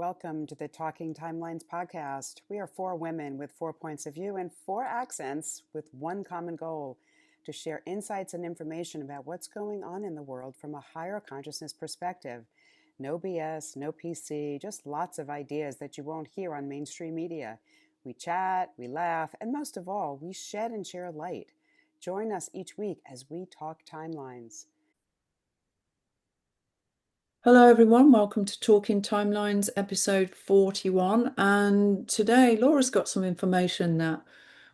Welcome to the Talking Timelines podcast. We are four women with 4 points of view and 4 accents with one common goal: to share insights and information about what's going on in the world from a higher consciousness perspective. No BS, no PC, just lots of ideas that you won't hear on mainstream media. We chat, we laugh, and most of all, we shed and share light. Join us each week as we talk timelines. Hello, everyone. Welcome to Talking Timelines, episode 41. And today, Laura's got some information that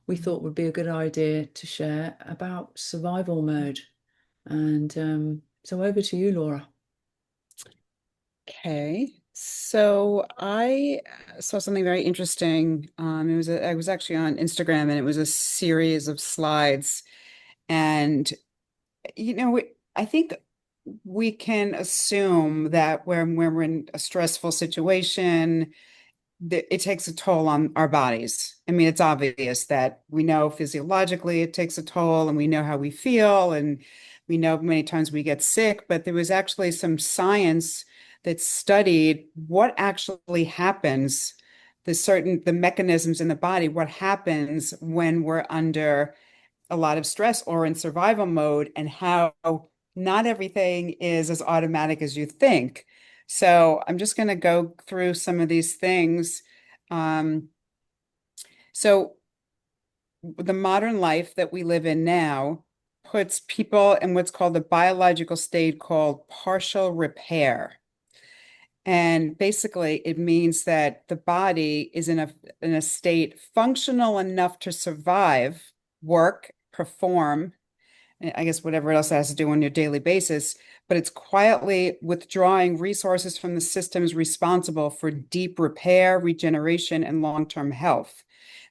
we thought would be a good idea to share about survival mode. And so over to you, Laura. Okay, so I saw something very interesting. I was actually on Instagram, and it was a series of slides. And I think we can assume that when we're in a stressful situation, that it takes a toll on our bodies. I mean, it's obvious that we know physiologically it takes a toll, and we know how we feel, and we know many times we get sick. But there was actually some science that studied what actually happens, the mechanisms in the body, what happens when we're under a lot of stress or in survival mode, and how not everything is as automatic as you think. So I'm just going to go through some of these things. So the modern life that we live in now puts people in what's called a biological state called partial repair. And basically, it means that the body is in a state functional enough to survive, work, perform, I guess whatever else it has to do on your daily basis, but it's quietly withdrawing resources from the systems responsible for deep repair, regeneration, and long-term health.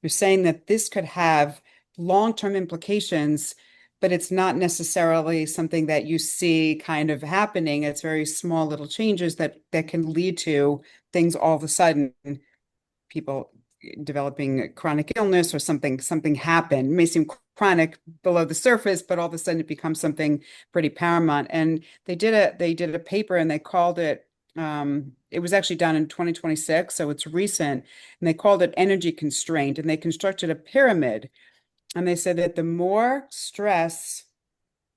They're saying that this could have long-term implications, but it's not necessarily something that you see kind of happening. It's very small little changes that can lead to things all of a sudden, people developing chronic illness or something happened. It may seem chronic below the surface, but all of a sudden it becomes something pretty paramount. And they did a paper, and they called it, it was actually done in 2026, so it's recent, and they called it energy constraint. And they constructed a pyramid, and they said that the more stress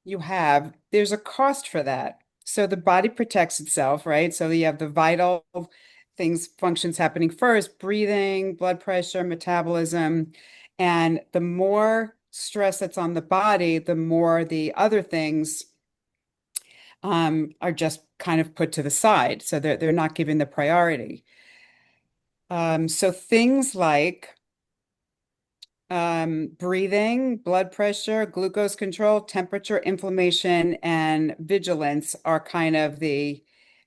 you have, there's a cost for that. So the body protects itself, right? So you have the vital functions happening first: breathing, blood pressure, metabolism. And the more stress that's on the body, the more the other things are just kind of put to the side. So they're not given the priority. So things like breathing, blood pressure, glucose control, temperature, inflammation, and vigilance are kind of the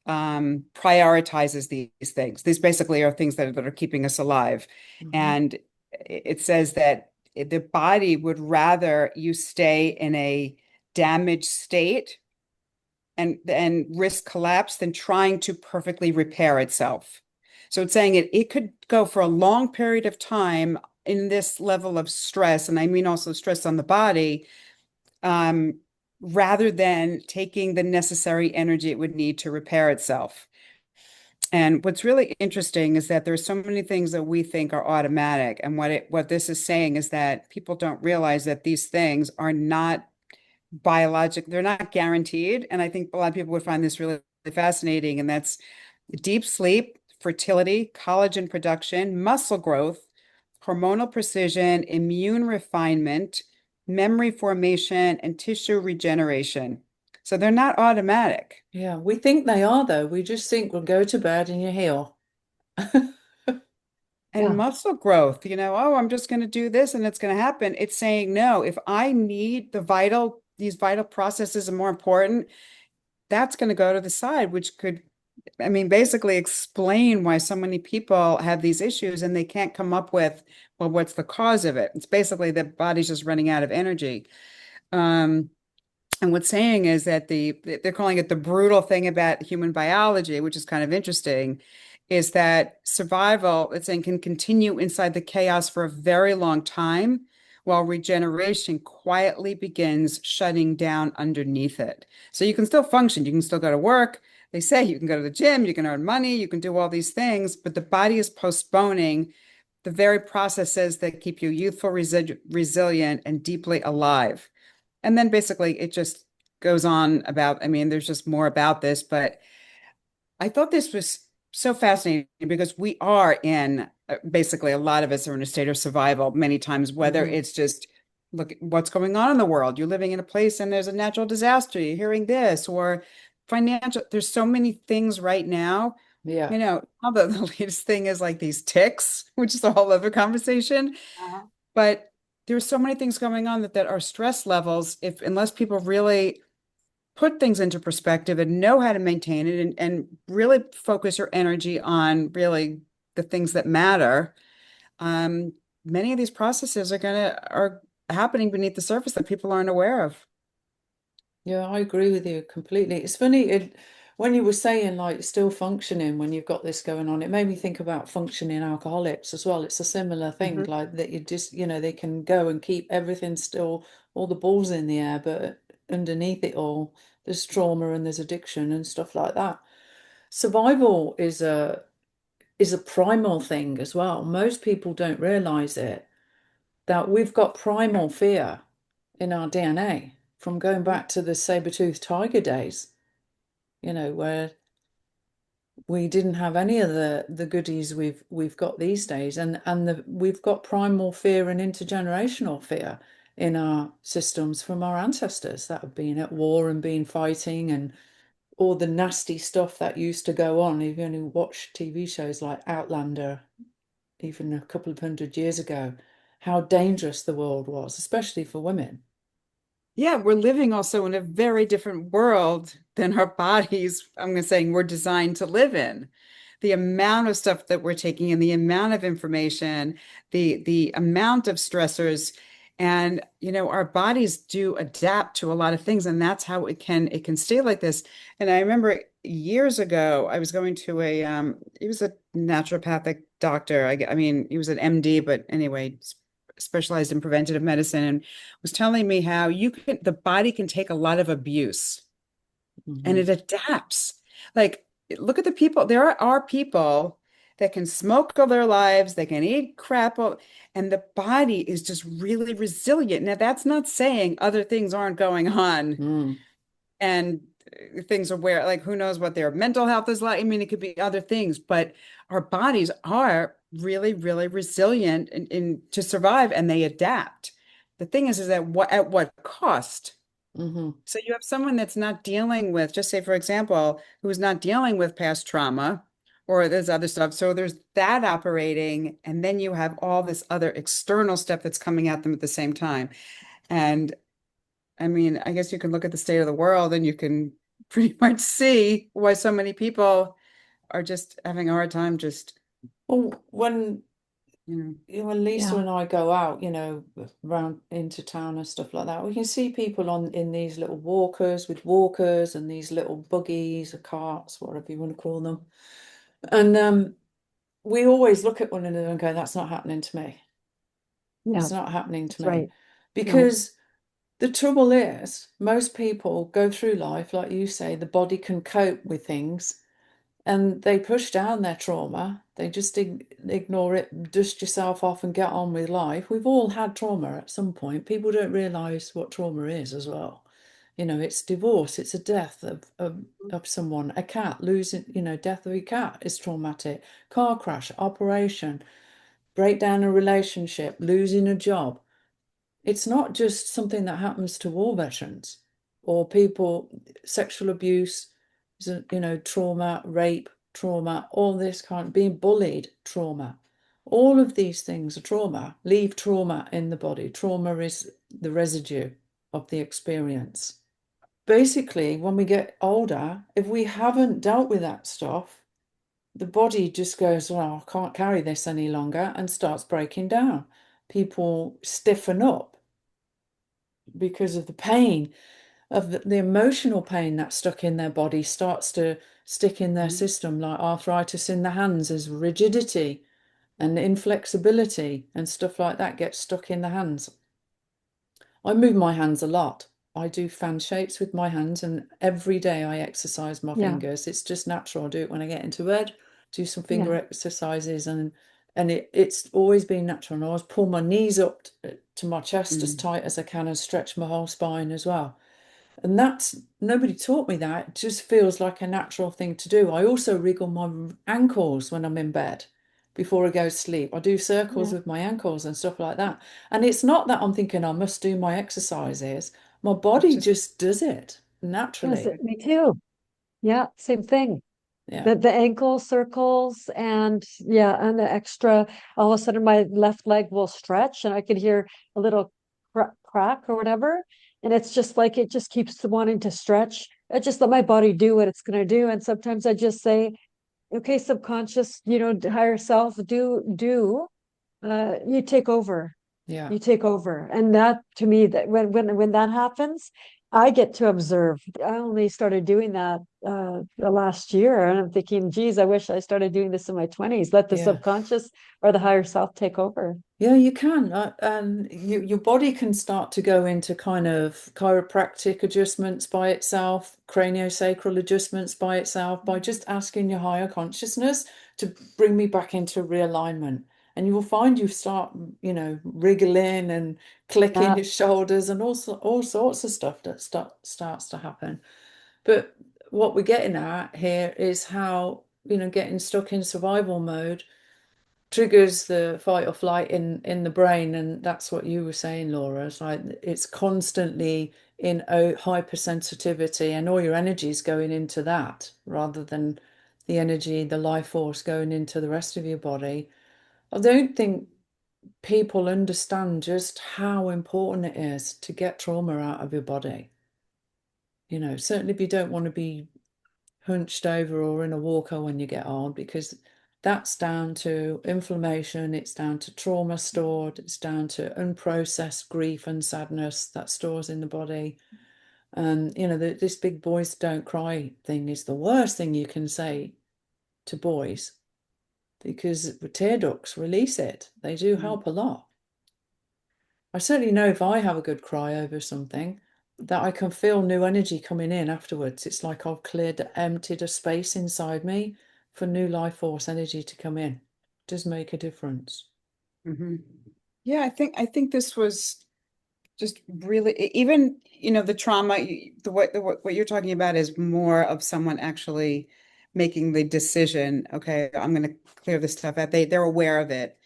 prioritizes these things. These basically are things that are keeping us alive. And it says that the body would rather you stay in a damaged state and risk collapse than trying to perfectly repair itself. So it's saying it could go for a long period of time in this level of stress, and I mean also stress on the body, rather than taking the necessary energy it would need to repair itself. And what's really interesting is that there's so many things that we think are automatic, and what this is saying is that people don't realize that these things are not biologic, they're not guaranteed. And I think a lot of people would find this really fascinating, and that's deep sleep, fertility, collagen production, muscle growth, hormonal precision, immune refinement, memory formation, and tissue regeneration. So they're not automatic. Yeah, we think they are, though. We just think we'll go to bed and you heal. And Yeah. muscle growth, oh, I'm just going to do this and it's going to happen. It's saying, no, if I need these vital processes are more important, that's going to go to the side, which could, I mean, basically explain why so many people have these issues and they can't come up with, well, what's the cause of it? It's basically the body's just running out of energy. And what's saying is that they're calling it the brutal thing about human biology, which is kind of interesting, is that survival, it's saying, can continue inside the chaos for a very long time, while regeneration quietly begins shutting down underneath it. So you can still function, you can still go to work. they say you can go to the gym, you can earn money, you can do all these things, but the body is postponing the very processes that keep you youthful, resilient, and deeply alive. And then basically it just goes on about, I mean, there's just more about this, but I thought this was so fascinating because we are in basically a lot of us are in a state of survival many times, whether Hmm. it's just look at what's going on in the world. You're living in a place and there's a natural disaster, you're hearing this, or financial, there's so many things right now. Yeah. Now the latest thing is like these ticks, which is a whole other conversation. Uh-huh. But there's so many things going on that our stress levels, if unless people really put things into perspective and know how to maintain it and really focus your energy on really the things that matter, um, many of these processes are happening beneath the surface that people aren't aware of. Yeah, I agree with you completely. It's funny when you were saying like still functioning when you've got this going on, it made me think about functioning alcoholics as well. It's a similar thing, Mhm. like that you just, they can go and keep everything still, all the balls in the air, but underneath it all, there's trauma and there's addiction and stuff like that. Survival is a primal thing as well. Most people don't realize it, that we've got primal fear in our DNA from going back to the saber-toothed tiger days, where we didn't have any of the goodies we've got these days, and we've got primal fear and intergenerational fear in our systems from our ancestors that have been at war and been fighting and all the nasty stuff that used to go on. If you only watch TV shows like Outlander, even a couple of 100 years ago, how dangerous the world was, especially for women. Yeah, we're living also in a very different world than our bodies, I'm going to say, we're designed to live in. The amount of stuff that we're taking in, the amount of information, the amount of stressors, and our bodies do adapt to a lot of things, and that's how it can stay like this. And I remember years ago, I was going to he was a naturopathic doctor. I mean, he was an MD, but anyway, specialized in preventative medicine, and was telling me how the body can take a lot of abuse and Hmm. it adapts. Like, look at the people. There are people that can smoke all their lives, they can eat crap, and the body is just really resilient. Now, that's not saying other things aren't going on Mm. and things are where, like, who knows what their mental health is like. I mean, it could be other things, but our bodies are really, really resilient to survive and they adapt. The thing is that at what cost? Hmm. So you have someone that's not dealing with, just say, for example, who's not dealing with past trauma or there's other stuff. So there's that operating, and then you have all this other external stuff that's coming at them at the same time. And I mean, I guess you can look at the state of the world and you can pretty much see why so many people are just having a hard time just, Well, when you know. when Lisa Yeah. and I go out, around into town and stuff like that, we can see people on in these little walkers with walkers and these little buggies or carts, whatever you want to call them. And we always look at one another and go, "That's not happening to me. It's No, not happening to that's me." right. No. Because the trouble is, most people go through life, like you say, the body can cope with things and they push down their trauma. They just ignore it, dust yourself off and get on with life. We've all had trauma at some point. People don't realize what trauma is as well. It's divorce, it's a death of someone, a cat losing, death of a cat is traumatic. Car crash, operation, breakdown a relationship, losing a job. It's not just something that happens to war veterans or people, sexual abuse, trauma, rape, trauma, all this kind, being bullied, trauma. All of these things are trauma, leave trauma in the body. Trauma is the residue of the experience. Basically, when we get older, if we haven't dealt with that stuff, the body just goes, "Well, I can't carry this any longer," and starts breaking down. People stiffen up because of the pain of the emotional pain that's stuck in their body starts to stick in their system, like arthritis in the hands as rigidity and inflexibility and stuff like that gets stuck in the hands. I move my hands a lot. I do fan shapes with my hands, and every day I exercise my Yeah. fingers. It's just natural. I do it when I get into bed, do some finger Yeah. exercises, and it's always been natural. And I always pull my knees up to my chest as Mm. tight as I can and stretch my whole spine as well. And that's nobody taught me that. It just feels like a natural thing to do. I also wriggle my ankles when I'm in bed before I go to sleep. I do circles Yeah. with my ankles and stuff like that. And it's not that I'm thinking I must do my exercises. My It body just just does it Yes, naturally. me too. Yeah, same thing. Yeah. The ankle circles and yeah, and the extra, all of a sudden my left leg will stretch and I can hear a little crack or whatever. And it's just like it just keeps wanting to stretch. I just let my body do what it's gonna do. And sometimes I just say, okay, subconscious, higher self, do you take over. Yeah. You take over. And that to me, that when that happens, I get to observe. I only started doing that the last year, and I'm thinking, geez, I wish I started doing this in my 20s. Let the Yeah. subconscious or the higher self take over. Yeah, you can. And your body can start to go into kind of chiropractic adjustments by itself, craniosacral adjustments by itself, by just asking your higher consciousness to bring me back into realignment. And you will find you start, wriggling and clicking Yeah. your shoulders and all sorts of stuff that starts to happen. But what we're getting at here is how, getting stuck in survival mode triggers the fight or flight in the brain, and that's what you were saying, Laura. It's like it's constantly in hypersensitivity, and all your energy is going into that rather than the energy, the life force going into the rest of your body. I don't think people understand just how important it is to get trauma out of your body. Certainly if you don't want to be hunched over or in a walker when you get old, because that's down to inflammation, it's down to trauma stored, it's down to unprocessed grief and sadness that stores in the body. And this big boys don't cry thing is the worst thing you can say to boys, because the tear ducts release it. They do mm, help a lot. I certainly know if I have a good cry over something, that I can feel new energy coming in afterwards. It's like I've emptied a space inside me for new life force energy to come in. It does make a difference. mhm. Yeah, I think this was just really even the trauma what you're talking about is more of someone actually making the decision. Okay, I'm going to clear this stuff out. They're aware of it.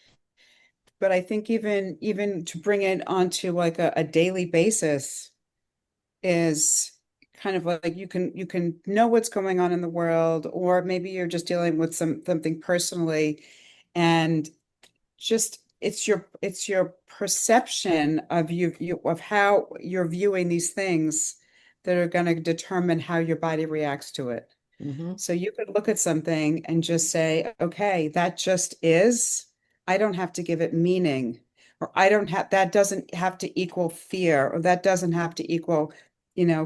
But I think even to bring it onto like a daily basis is kind of like you can know what's going on in the world, or maybe you're just dealing with something personally, and just it's your perception of you of how you're viewing these things that are going to determine how your body reacts to it. Hmm. So you could look at something and just say, okay, that just is. I don't have to give it meaning, or I don't have that doesn't have to equal fear, or that doesn't have to equal,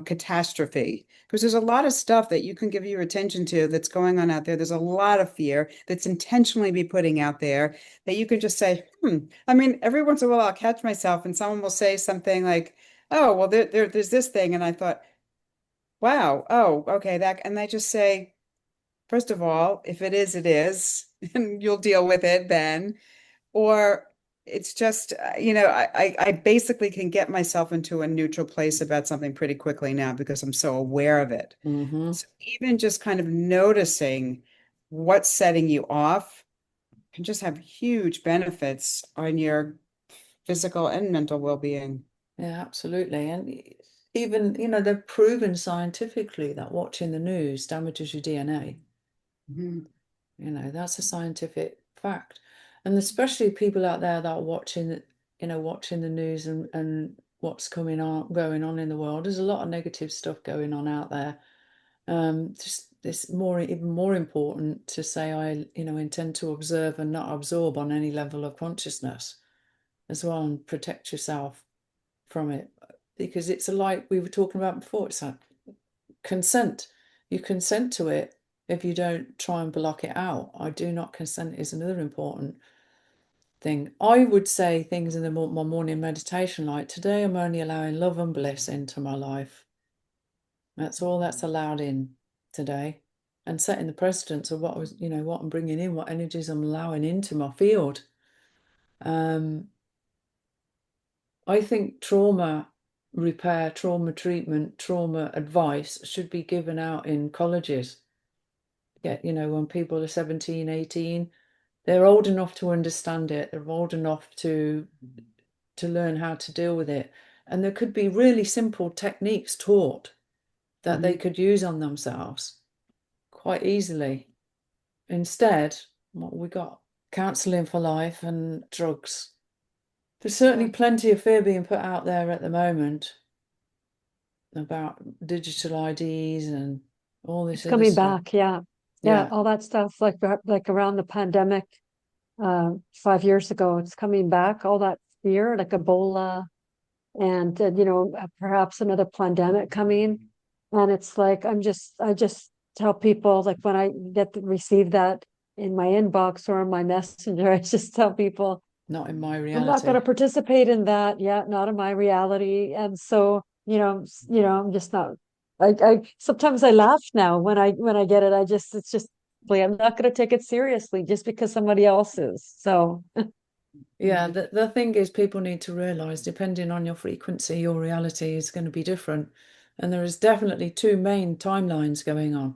catastrophe. Because there's a lot of stuff that you can give your attention to that's going on out there. There's a lot of fear that's intentionally be putting out there that you can just say, hmm. I mean, every once in a while I'll catch myself and someone will say something like, oh, well, there's this thing. And I thought, wow, oh, okay, that, and I just say, first of all, if it is, it is, and you'll deal with it then. Or it's just, I basically can get myself into a neutral place about something pretty quickly now because I'm so aware of it. Hmm. So even just kind of noticing what's setting you off can just have huge benefits on your physical and mental well-being. Yeah, absolutely. And even, they've proven scientifically that watching the news damages your DNA. Mhm. That's a scientific fact. And especially people out there that are watching the news and what's going on in the world. There's a lot of negative stuff going on out there. Just it's even more important to say I intend to observe and not absorb on any level of consciousness as well, and protect yourself from it. Because it's like we were talking about before, it's like consent. You consent to it if you don't try and block it out. I do not consent is another important thing. I would say things in my morning meditation, like, today I'm only allowing love and bliss into my life. That's all that's allowed in today. And setting the precedence of what what I'm bringing in, what energies I'm allowing into my field. I think trauma repair, trauma treatment, trauma advice should be given out in colleges. When people are 17, 18, they're old enough to understand it. They're old enough to learn how to deal with it. And there could be really simple techniques taught that they could use on themselves quite easily. Instead, what we got? Counselling for life and drugs. There's certainly plenty of fear being put out there at the moment about digital IDs and all this It's other coming stuff. back. Yeah. Yeah. All that stuff, like around the pandemic, 5 years ago, it's coming back. All that fear, like Ebola, and perhaps another pandemic coming. And it's like I just tell people, like, when I receive that in my inbox or in my messenger, I just tell people, Not in my I'm not going to reality. participate in that yet, not in my reality. And so, I'm just not. I sometimes I laugh now when I get it. It's just like, I'm not going to take it seriously just because somebody else is. So Yeah, the thing is, people need to realize, depending on your frequency, your reality is going to be different. And there is definitely two main timelines going on.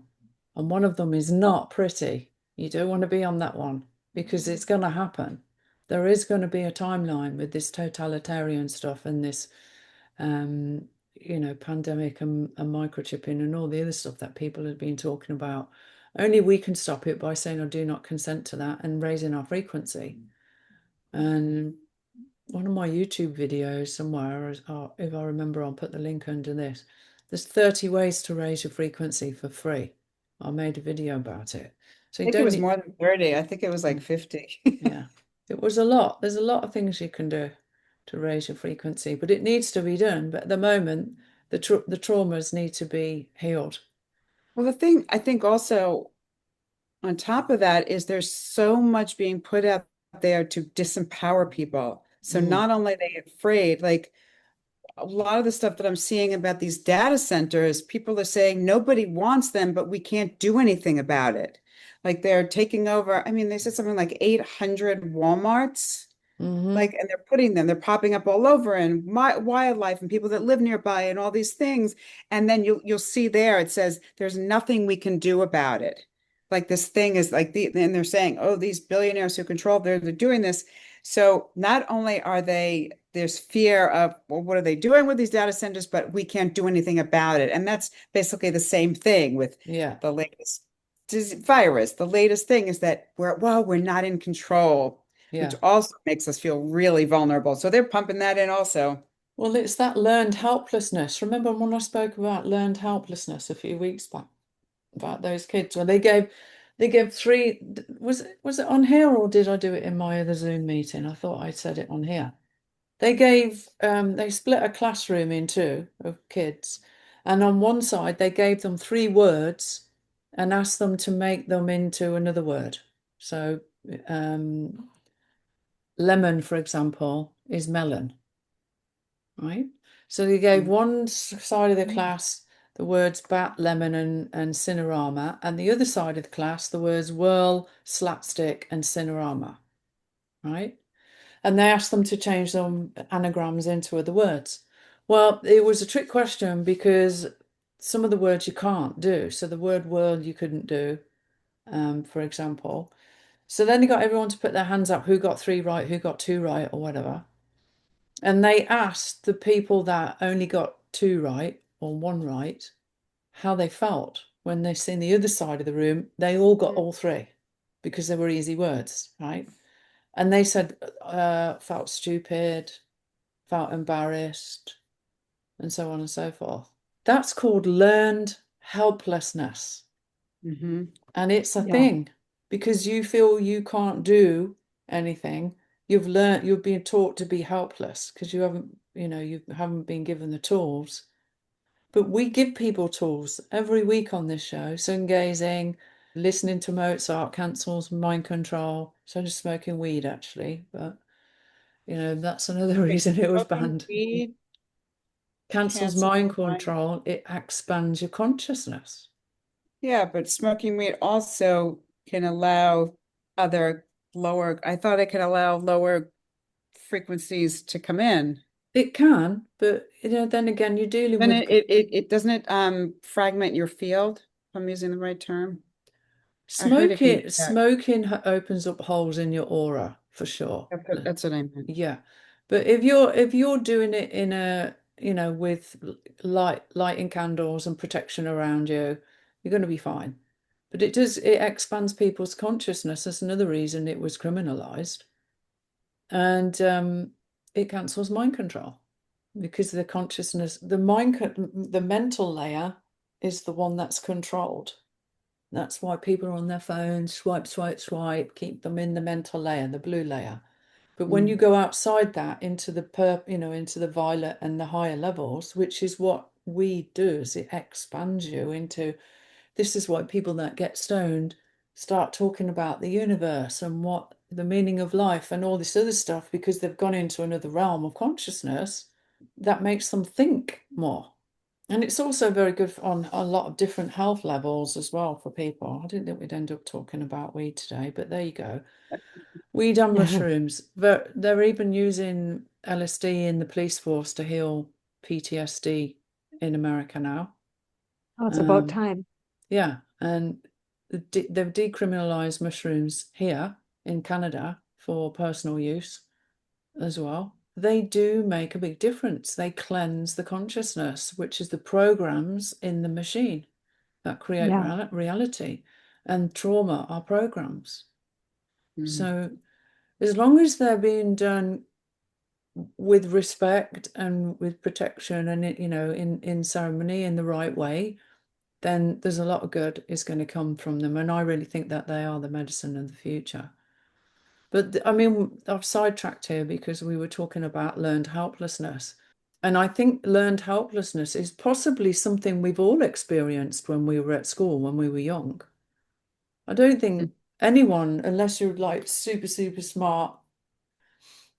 And one of them is not pretty. You don't want to be on that one because it's going to happen. There is going to be a timeline with this totalitarian stuff and this, pandemic and microchipping and all the other stuff that people have been talking about. Only we can stop it by saying, I do not consent to that, and raising our frequency. And one of my YouTube videos somewhere, if I remember, I'll put the link under this. There's 30 ways to raise your frequency for free. I made a video about it. So I you think it don't was need, more than 30. I think it was like 50. yeah, it was a lot. There's a lot of things you can do to raise your frequency, but it needs to be done. But at the moment, the traumas need to be healed. Well, the thing I think also on top of that is there's so much being put out there to disempower people. So Mm, not only are they afraid, like a lot of the stuff that I'm seeing about these data centers, people are saying nobody wants them, but we can't do anything about it. Like they're taking over. I mean, they said something like 800 Walmarts. mm-hmm. Like, and they're popping up all over, and my wildlife and people that live nearby and all these things. And then you'll see there it says there's nothing we can do about it. Like this thing is like and they're saying, oh, these billionaires who control, they're doing this. So not only are there's fear of, well, what are they doing with these data centers, but we can't do anything about it. And that's basically the same thing with Yeah, the latest virus. The latest thing is that we're not in control, which yeah. also makes us feel really vulnerable. So they're pumping that in also. Well, it's that learned helplessness. Remember when I spoke about learned helplessness a few weeks back about those kids? Well, they gave three. Was it on here, or did I do it in my other Zoom meeting? I thought I said it on here. They split a classroom in two of kids, and on one side they gave them three words and asked them to make them into another word. So, lemon, for example, is melon, right? So they gave one side of the class the words bat, lemon, and cinerama, and the other side of the class the words whirl, slapstick, and cinerama, right? And they asked them to change some anagrams into other words. Well, it was a trick question because some of the words you can't do. So the word world you couldn't do, for example. So then they got everyone to put their hands up who got three right, who got two right, or whatever. And they asked the people that only got two right or one right how they felt when they seen the other side of the room. They all got all three because they were easy words, right? And they said, felt stupid, felt embarrassed, and so on and so forth. That's called learned helplessness. Mm-hmm. And it's a yeah. thing because you feel you can't do anything. You've been taught to be helpless because you haven't been given the tools. But we give people tools every week on this show, sun gazing, listening to Mozart cancels mind control. So does smoking weed, actually, but that's another Wait, reason it was smoking banned. weed Cancels cancels mind mind. control. It expands your consciousness. Yeah, but smoking weed also can allow other lower, I thought it could allow lower frequencies to come in. It can, but then again, you're dealing Then with it doesn't it fragment your field, if I'm using the right term. I heard it can do smoking. that. Smoking opens up holes in your aura for sure. That's what I meant. Yeah, but if you're doing it in a with lighting candles and protection around you, you're going to be fine. But it expands people's consciousness. That's another reason it was criminalized, and it cancels mind control because the consciousness, the mental layer is the one that's controlled. That's why people are on their phones, swipe, swipe, swipe, keep them in the mental layer, the blue layer. But when you Mm. go outside that into into the violet and the higher levels, which is what weed does, it expands you into. This is why people that get stoned start talking about the universe and what the meaning of life and all this other stuff, because they've gone into another realm of consciousness that makes them think more. And it's also very good on a lot of different health levels as well for people. I didn't think we'd end up talking about weed today, but there you go. Weed and mushrooms. They're even using LSD in the police force to heal PTSD in America now. Oh, it's about Um, time. yeah, and they've decriminalized mushrooms here in Canada for personal use as well. They do make a big difference. They cleanse the consciousness, which is the programs in the machine that create Yeah. reality, and trauma are programs. Mm. So as long as they're being done with respect and with protection and in ceremony in the right way, then there's a lot of good is going to come from them. And I really think that they are the medicine of the future. But I mean, I've sidetracked here because we were talking about learned helplessness. And I think learned helplessness is possibly something we've all experienced when we were at school, when we were young. I don't think anyone, unless you're like super, super smart,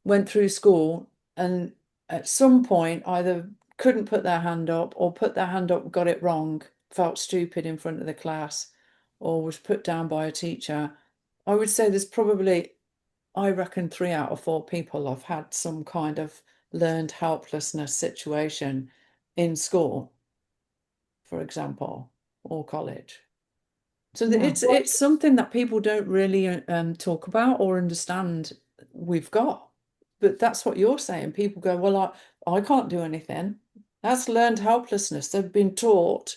went through school and at some point either couldn't put their hand up or put their hand up, got it wrong, felt stupid in front of the class, or was put down by a teacher. I would say there's probably, I reckon, 3 out of 4 people have had some kind of learned helplessness situation in school, for example, or college. So Yeah. it's something that people don't really talk about or understand we've got. But that's what you're saying. People go, well, I can't do anything. That's learned helplessness. They've been taught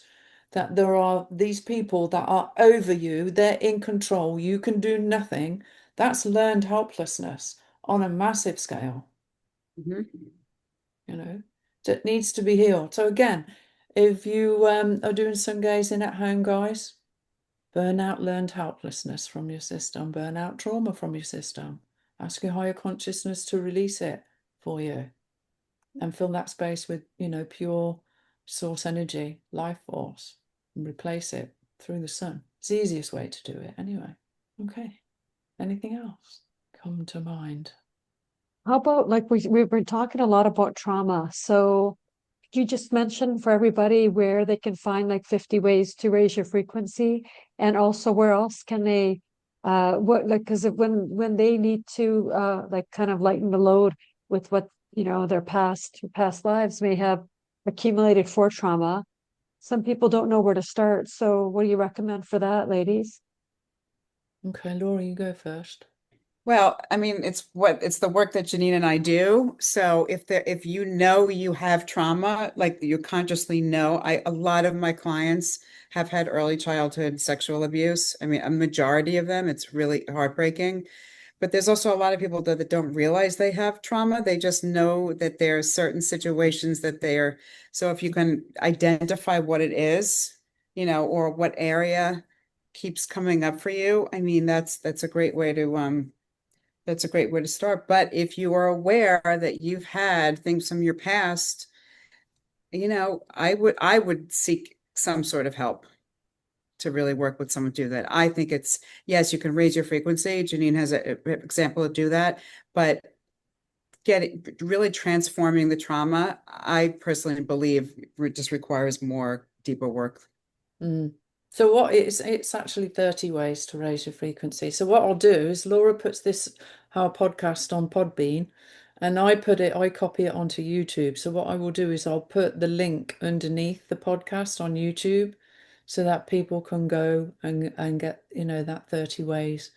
that there are these people that are over you, they're in control, you can do nothing. That's learned helplessness on a massive scale, Mhm. that needs to be healed. So again, if you are doing sun gazing at home, guys, burn out learned helplessness from your system, burn out trauma from your system. Ask your higher consciousness to release it for you and fill that space with, pure source energy, life force, and replace it through the sun. It's the easiest way to do it anyway. Okay. Anything else come to mind? How about like we've been talking a lot about trauma. So could you just mention for everybody where they can find like 50 ways to raise your frequency, and also where else can they what like because when they need to like kind of lighten the load with what their past lives may have accumulated for trauma. Some people don't know where to start. So what do you recommend for that, ladies? Okay, Laura, you go first. Well, I mean, it's the work that Janine and I do. So if you know you have trauma, like you consciously know, a lot of my clients have had early childhood sexual abuse. I mean, a majority of them, it's really heartbreaking. But there's also a lot of people that don't realize they have trauma. They just know that there are certain situations that they're, so if you can identify what it is, or what area keeps coming up for you, I mean, that's a great way to start. But if you are aware that you've had things from your past, I would seek some sort of help to really work with someone to do that. I think it's, yes, you can raise your frequency. Janine has an example to do that, but really transforming the trauma, I personally believe it just requires more deeper work. Mm. So what it's actually 30 ways to raise your frequency. So what I'll do is Laura puts this our podcast on Podbean and I copy it onto YouTube. So what I will do is I'll put the link underneath the podcast on YouTube so that people can go and get, that 30 ways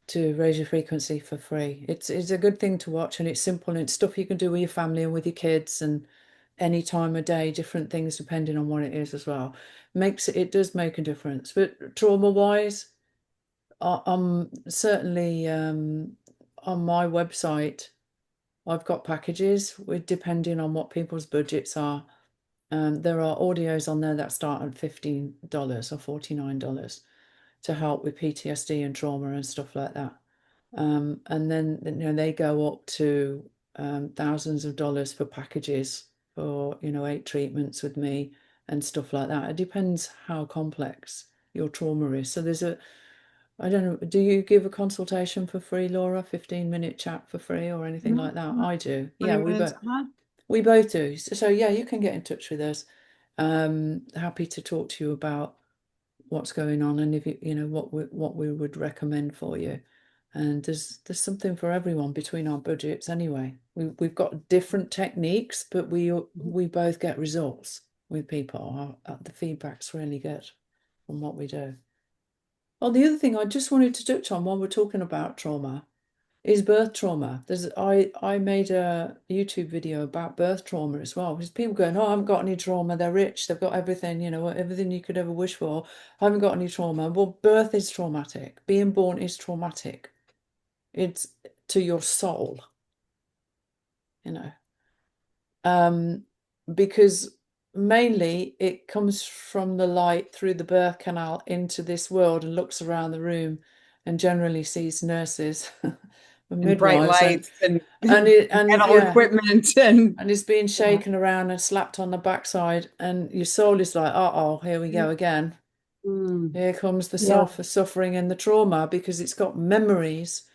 to raise your frequency for free. It's a good thing to watch, and it's simple, and it's stuff you can do with your family and with your kids and any time of day, different things depending on what it is as well. It does make a difference. But trauma wise, I'm certainly on my website, I've got packages with depending on what people's budgets are. There are audios on there that start at $15 or $49 to help with PTSD and trauma and stuff like that. And then they go up to thousands of dollars for packages for 8 treatments with me and stuff like that. It depends how complex your trauma is. So I don't know, do you give a consultation for free, Laura? 15-minute chat for free or anything like that? I do. 20 Yeah, minutes. we both do. So yeah, you can get in touch with us. Happy to talk to you about what's going on and if what we would recommend for you. And there's something for everyone between our budgets anyway. We've got different techniques, but we both get results with people. The feedback's really good from what we do. Well, the other thing I just wanted to touch on while we're talking about trauma is birth trauma. I made a YouTube video about birth trauma as well, because people going, oh, I haven't got any trauma, they're rich, they've got everything, everything you could ever wish for. I haven't got any trauma. Well, birth is traumatic. Being born is traumatic. It's to your soul, because mainly it comes from the light through the birth canal into this world and looks around the room and generally sees nurses and And bright midwives lights and and metal yeah, equipment and and it's being shaken around and slapped on the backside, and your soul is like, oh, here we go again. Here comes the suffering and the trauma, because it's got memories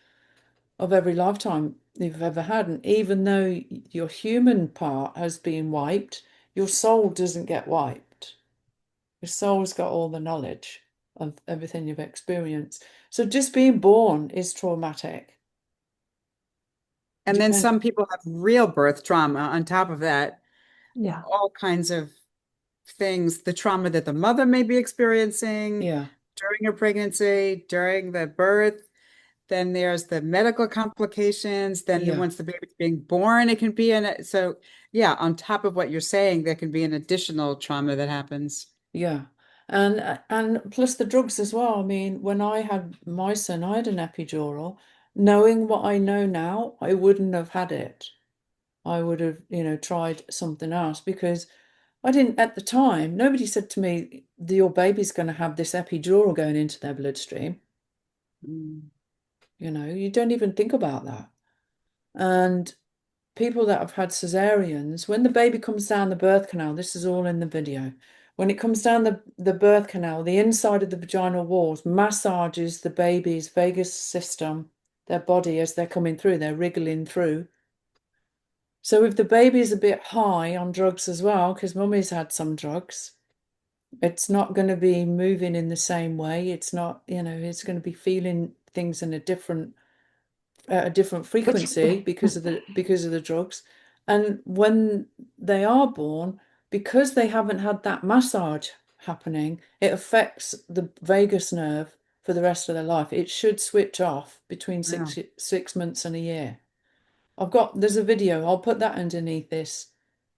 of every lifetime you've ever had. And even though your human part has been wiped, your soul doesn't get wiped. Your soul's got all the knowledge of everything you've experienced. So just being born is traumatic. and then some people have real birth trauma on top of that. Yeah. All kinds of things, the trauma that the mother may be experiencing Yeah. during her pregnancy, during the birth. Then there's the medical complications. Then Yeah. once the baby's being born, it can be so yeah, on top of what you're saying, there can be an additional trauma that happens. Yeah. And plus the drugs as well. I mean, when I had my son, I had an epidural. Knowing what I know now, I wouldn't have had it. I would have, tried something else, because I didn't at the time. Nobody said to me, your baby's going to have this epidural going into their bloodstream. Mm. You don't even think about that. And people that have had cesareans, when the baby comes down the birth canal, this is all in the video. When it comes down the birth canal, the inside of the vaginal walls massages the baby's vagus system, their body, as they're coming through, they're wriggling through. So if the baby's a bit high on drugs as well, because mummy's had some drugs, it's not going to be moving in the same way. It's not, it's going to be feeling things in a different frequency because of the drugs. And when they are born, because they haven't had that massage happening, it affects the vagus nerve for the rest of their life. It should switch off between Wow. 6 months and a year. There's a video, I'll put that underneath this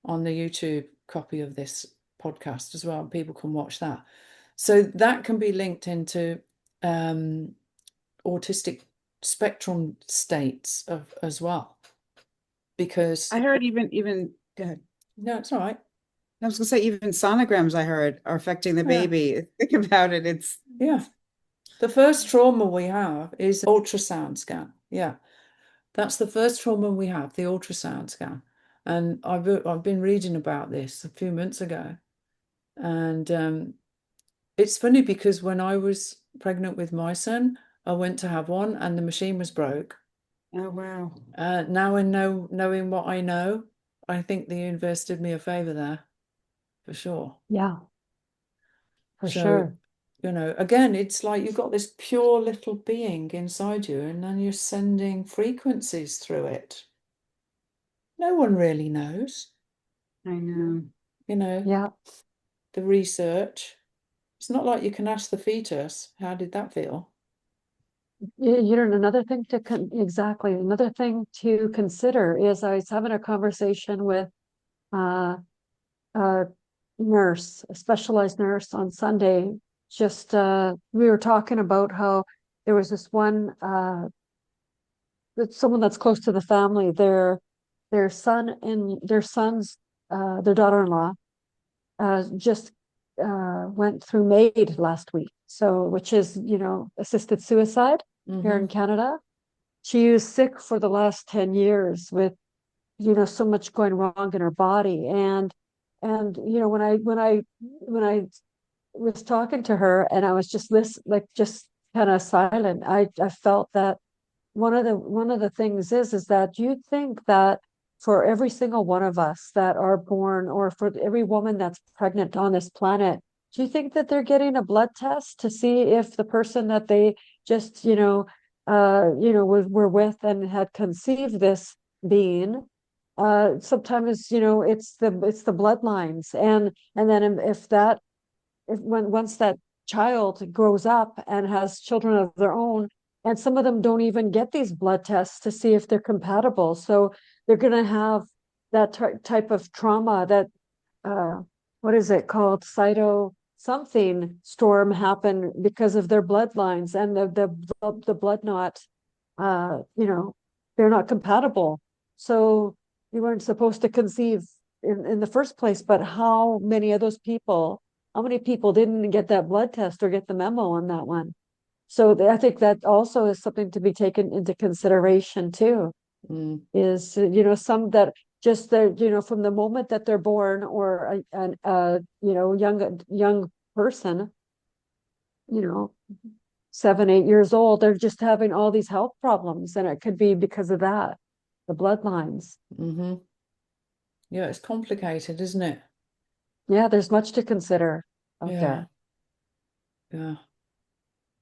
on the YouTube copy of this podcast as well. People can watch that. So that can be linked into autistic spectrum states as well. Because I heard even go ahead. no, it's all right. I was gonna say even sonograms I heard are affecting the Yeah. baby. Think about it. It's Yeah. The first trauma we have is ultrasound scan. Yeah. That's the first trauma we have, the ultrasound scan. And I've been reading about this a few months ago. And it's funny because when I was pregnant with my son, I went to have one and the machine was broke. Oh, wow. Now knowing what I know, I think the universe did me a favor there for sure. Yeah, for So, sure. again, it's like you've got this pure little being inside you, and then you're sending frequencies through it. No one really knows, I know. you know, Yeah. the research. It's not like you can ask the fetus, how did that feel? Another thing to exactly another thing to consider is I was having a conversation with uh, a nurse, a specialized nurse on Sunday. Just we were talking about how there was this one someone that's close to the family, their son and their son's their daughter-in-law just went through MAID last week. So, which is, assisted suicide here in Mm-hmm. Canada. She was sick for the last 10 years with, so much going wrong in her body. And, when I was talking to her and I was just just kind of silent, I felt that one of the things is that you think that for every single one of us that are born, or for every woman that's pregnant on this planet, do you think that they're getting a blood test to see if the person that they just were with and had conceived this being, sometimes it's the bloodlines, and then if when once that child grows up and has children of their own, and some of them don't even get these blood tests to see if they're compatible, so they're going to have that type of trauma, that uh what is it called, cyto something storm, happen because of their bloodlines, and the blood knot, they're not compatible. So you weren't supposed to conceive in the first place, but how many people didn't get that blood test or get the memo on that one? So I think that also is something to be taken into consideration too, Mm. is, some that just from the moment that they're born, or young person, you know, 7, 8 years old, they're just having all these health problems, and it could be because of that, the bloodlines. Mm-hmm. Yeah, it's complicated, isn't it? Yeah, there's much to consider out Yeah, there. yeah.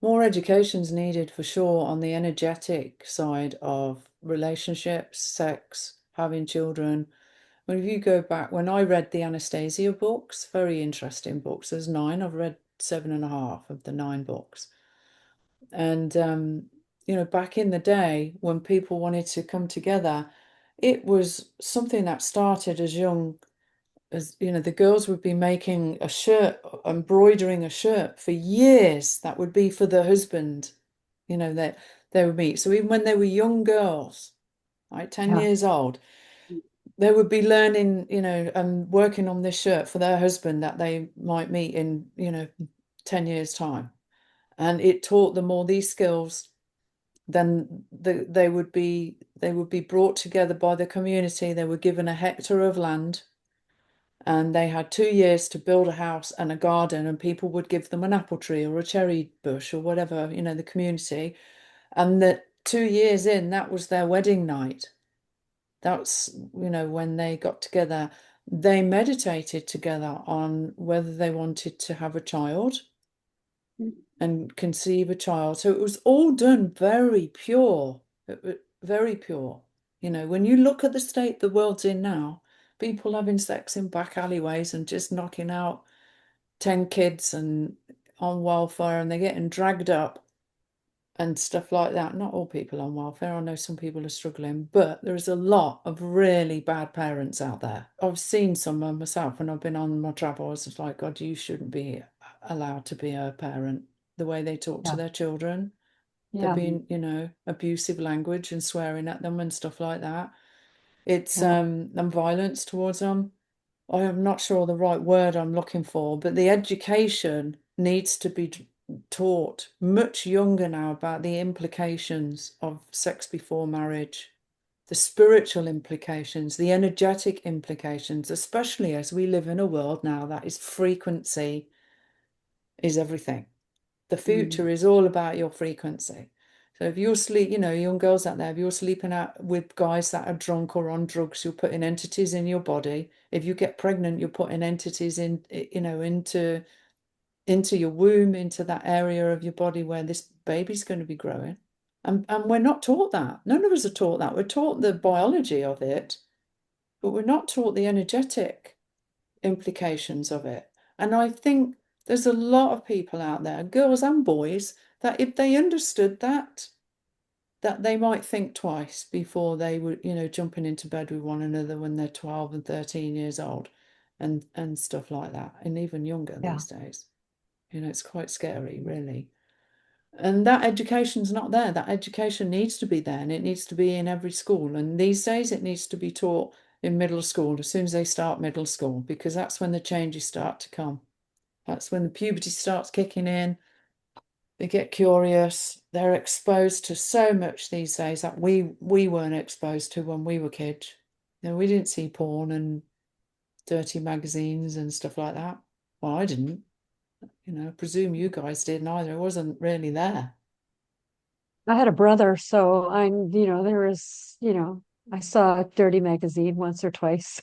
More education's needed for sure on the energetic side of relationships, sex, having children. When you go back, when I read the Anastasia books, very interesting books. There's 9. I've read 7.5 of the 9 books. And back in the day when people wanted to come together, it was something that started as young as, the girls would be making a shirt, embroidering a shirt for years. That would be for the husband, that they would meet. So even when they were young girls, like 10 Yeah. years old, they would be learning, and working on this shirt for their husband that they might meet in, 10 years' time. And it taught them all these skills. Then they would be brought together by the community. They were given a hectare of land, and they had 2 years to build a house and a garden, and people would give them an apple tree or a cherry bush or whatever, the community. And that 2 years in, that was their wedding night. That's, when they got together, they meditated together on whether they wanted to have a child and conceive a child. So it was all done very pure, very pure. When you look at the state the world's in now, people having sex in back alleyways and just knocking out 10 kids and on welfare, and they're getting dragged up and stuff like that. Not all people on welfare. I know some people are struggling, but there is a lot of really bad parents out there. I've seen some myself when I've been on my travels. It's like, God, you shouldn't be allowed to be a parent. The way they talk to Yeah. their children, they're Yeah. being, abusive language and swearing at them and stuff like that. It's Yeah. and violence towards them. I am not sure the right word I'm looking for, but the education needs to be taught much younger now about the implications of sex before marriage, the spiritual implications, the energetic implications, especially as we live in a world now that is frequency is everything. The future is all about your frequency. So if you're young girls out there, if you're sleeping out with guys that are drunk or on drugs, you're putting entities in your body. If you get pregnant, you're putting entities into your womb, into that area of your body where this baby's going to be growing. And we're not taught that. None of us are taught that. We're taught the biology of it, but we're not taught the energetic implications of it. And I think there's a lot of people out there, girls and boys, that if they understood that they might think twice before they were, jumping into bed with one another when they're 12 and 13 years old and stuff like that, and even younger these days. It's quite scary, really. And that education's not there. That education needs to be there, and it needs to be in every school. And these days it needs to be taught in middle school, as soon as they start middle school, because that's when the changes start to come. That's when the puberty starts kicking in. They get curious. They're exposed to so much these days that we weren't exposed to when we were kids. We didn't see porn and dirty magazines and stuff like that. Well, I didn't. I presume you guys didn't either. It wasn't really there. I had a brother, so there was, I saw a dirty magazine once or twice.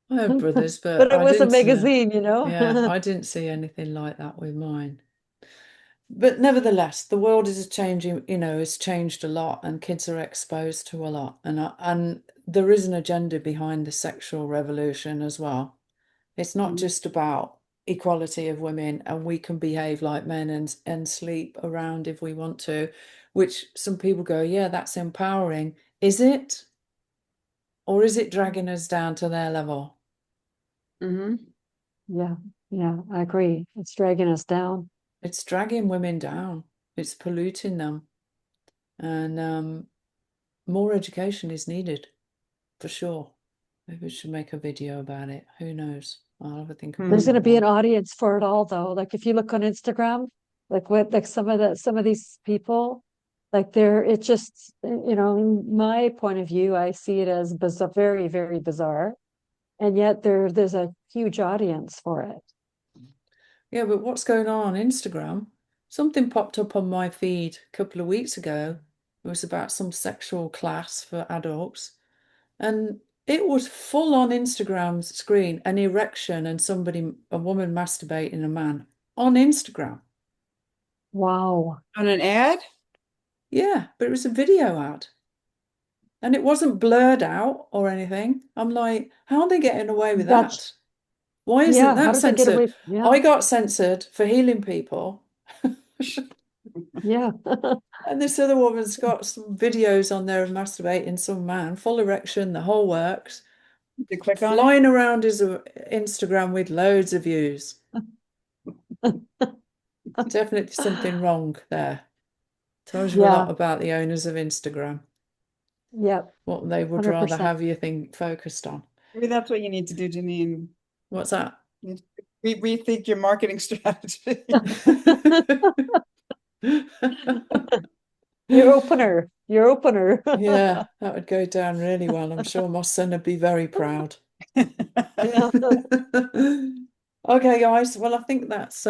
I have brothers, But but it I was a didn't. magazine, Yeah, I didn't see anything like that with mine. But nevertheless, the world is changing. Has changed a lot, and kids are exposed to a lot, and there is an agenda behind the sexual revolution as well. It's not just about equality of women, and we can behave like men and sleep around if we want to, which some people go, yeah, that's empowering. Is it? Or is it dragging us down to their level? Yeah, I agree. It's dragging us down. It's dragging women down. It's polluting them. And more education is needed, for sure. Maybe we should make a video about it. Who knows? I'll have a think about There's that going to be an one. audience for it all, though. Like if you look on Instagram, like some of these people, like it just, in my point of view, I see it as bizarre, very, very bizarre. And yet there's a huge audience for it. Yeah, but what's going on Instagram? Something popped up on my feed a couple of weeks ago. It was about some sexual class for adults. And it was full on Instagram's screen, an erection and a woman masturbating a man on Instagram. Wow. On an ad? Yeah, but it was a video ad. And it wasn't blurred out or anything. I'm like, how are they getting away with that? Why isn't How that did they get away? censored? Yeah. I got censored for healing people. Yeah. And this other woman's got some videos on there of masturbating some man, full erection, the whole works, To click on it? flying around his Instagram with loads of views. Definitely something wrong there. Tells you a lot about the owners of Instagram, Yep. what they would rather 100%. have you think focused on. Maybe that's what you need to do, Janine. What's that? Rethink your marketing strategy. Your opener. Yeah, that would go down really well. I'm sure my son would be very proud. Yeah. Okay, guys. Well, I think that's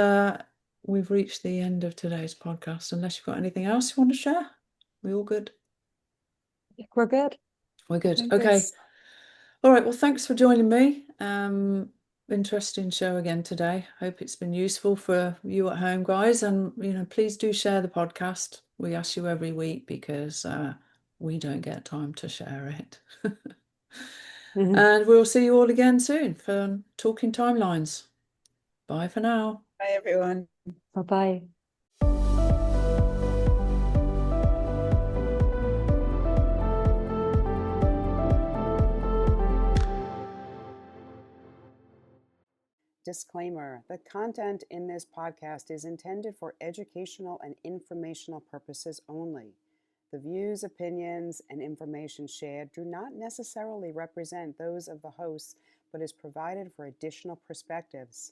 we've reached the end of today's podcast. Unless you've got anything else you want to share, we all good? We're good. We're good. Okay. All right. Well, thanks for joining me. Interesting show again today. Hope it's been useful for you at home, guys. And please do share the podcast. We ask you every week because we don't get time to share it. And we'll see you all again soon for Talking Timelines. Bye for now. Bye, everyone. Bye-bye. Disclaimer: the content in this podcast is intended for educational and informational purposes only. The views, opinions, and information shared do not necessarily represent those of the hosts, but is provided for additional perspectives.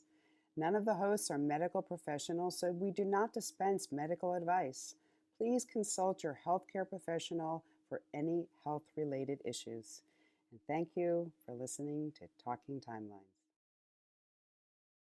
None of the hosts are medical professionals, so we do not dispense medical advice. Please consult your healthcare professional for any health-related issues. And thank you for listening to Talking Timelines.